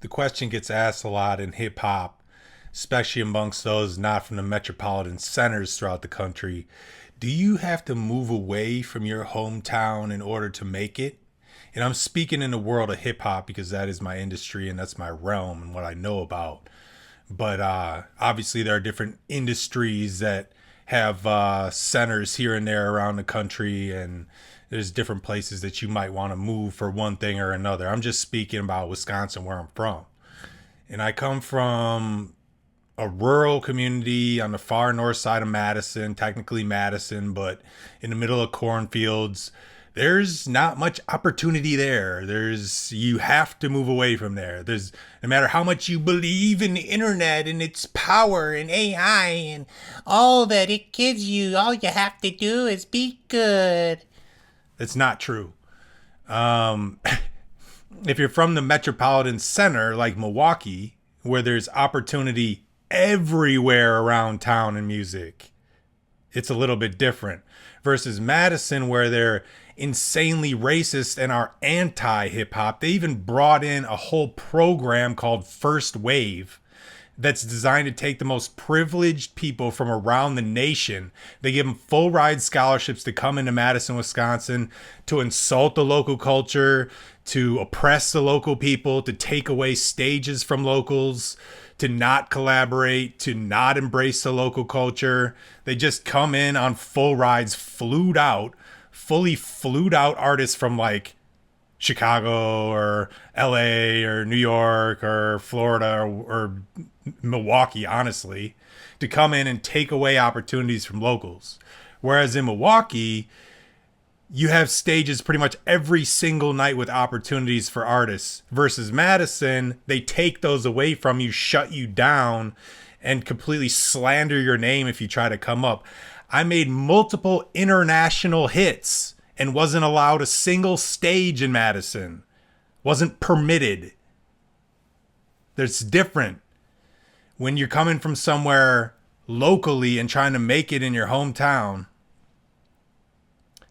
The question gets asked a lot in hip hop, especially amongst those not from the metropolitan centers throughout the country. Do you have to move away from your hometown in order to make it? And I'm speaking in the world of hip hop because that is my industry and that's my realm and what I know about. But obviously, there are different industries that have centers here and there around the country, and there's different places that you might want to move for one thing or another. I'm just speaking about Wisconsin, where I'm from. And I come from a rural community on the far north side of Madison, technically Madison, but in the middle of cornfields. There's not much opportunity there. You have to move away from there. No matter how much you believe in the internet and its power and AI and all that it gives you, all you have to do is be good. It's not true. Um, if you're from the metropolitan center like Milwaukee, where there's opportunity everywhere around town in music, it's a little bit different. Versus Madison, where they're insanely racist and are anti hip hop. They even brought in a whole program called First Wave that's designed to take the most privileged people from around the nation. They give them full ride scholarships to come into Madison, Wisconsin, to insult the local culture, to oppress the local people, to take away stages from locals, to not collaborate, to not embrace the local culture. They just come in on full rides, fully flued out artists from like Chicago or LA or New York or Florida or Milwaukee, honestly, to come in and take away opportunities from locals. Whereas in Milwaukee, you have stages pretty much every single night with opportunities for artists. Versus Madison, they take those away from you, shut you down, and completely slander your name if you try to come up. I made multiple international hits and wasn't allowed a single stage in Madison. Wasn't permitted. That's different when you're coming from somewhere locally and trying to make it in your hometown.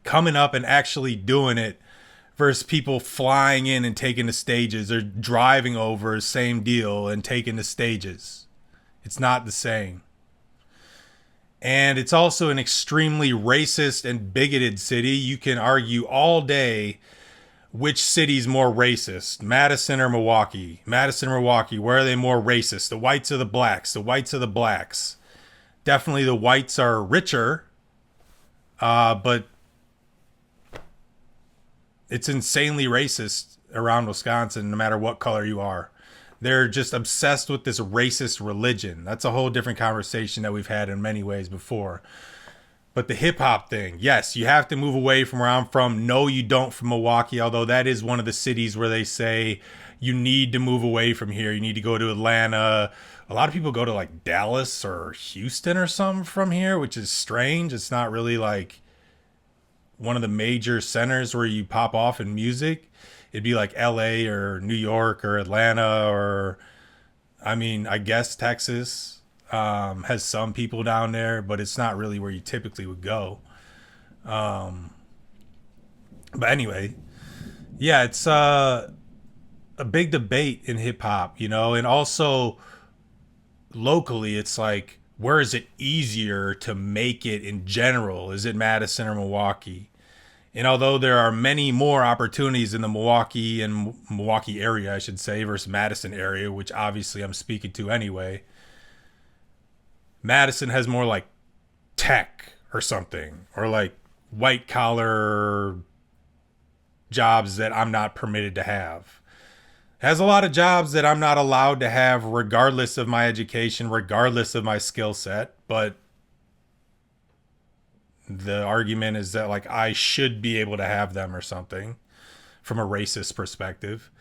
Coming up and actually doing it versus people flying in and taking the stages or driving over, same deal, and taking the stages. It's not the same. And it's also an extremely racist and bigoted city. You can argue all day which city's more racist, Madison or Milwaukee. Madison or Milwaukee, where are they more racist? The whites or the blacks? The whites or the blacks? Definitely the whites are richer, but it's insanely racist around Wisconsin, no matter what color you are. They're just obsessed with this racist religion. That's a whole different conversation that we've had in many ways before. But the hip hop thing, yes, you have to move away from where I'm from. No, you don't from Milwaukee, although that is one of the cities where they say you need to move away from here. You need to go to Atlanta. A lot of people go to like Dallas or Houston or something from here, which is strange. It's not really like one of the major centers where you pop off in music. It'd be like LA or New York or Atlanta or, I mean, I guess Texas has some people down there, but it's not really where you typically would go. But anyway, yeah, it's a big debate in hip hop, and also locally, it's like, where is it easier to make it in general? Is it Madison or Milwaukee? And although there are many more opportunities in the Milwaukee area, I should say, versus Madison area, which obviously I'm speaking to anyway, Madison has more like tech or something, or like white collar jobs that I'm not permitted to have. It has a lot of jobs that I'm not allowed to have, regardless of my education, regardless of my skill set. But the argument is that like I should be able to have them or something from a racist perspective.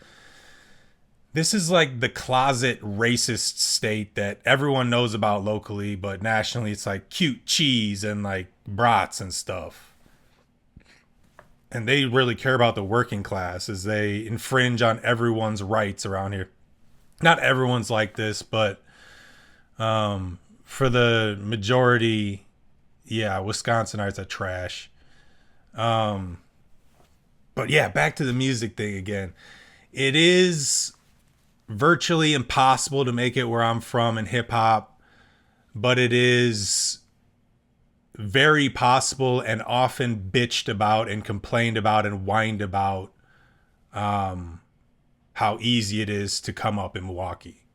This is like the closet racist state that everyone knows about locally, but nationally it's like cute cheese and like brats and stuff. And they really care about the working class as they infringe on everyone's rights around here. Not everyone's like this, but for the majority, yeah, Wisconsinites are trash. But yeah, back to the music thing again. It is virtually impossible to make it where I'm from in hip hop, but it is very possible and often bitched about and complained about and whined about how easy it is to come up in Milwaukee.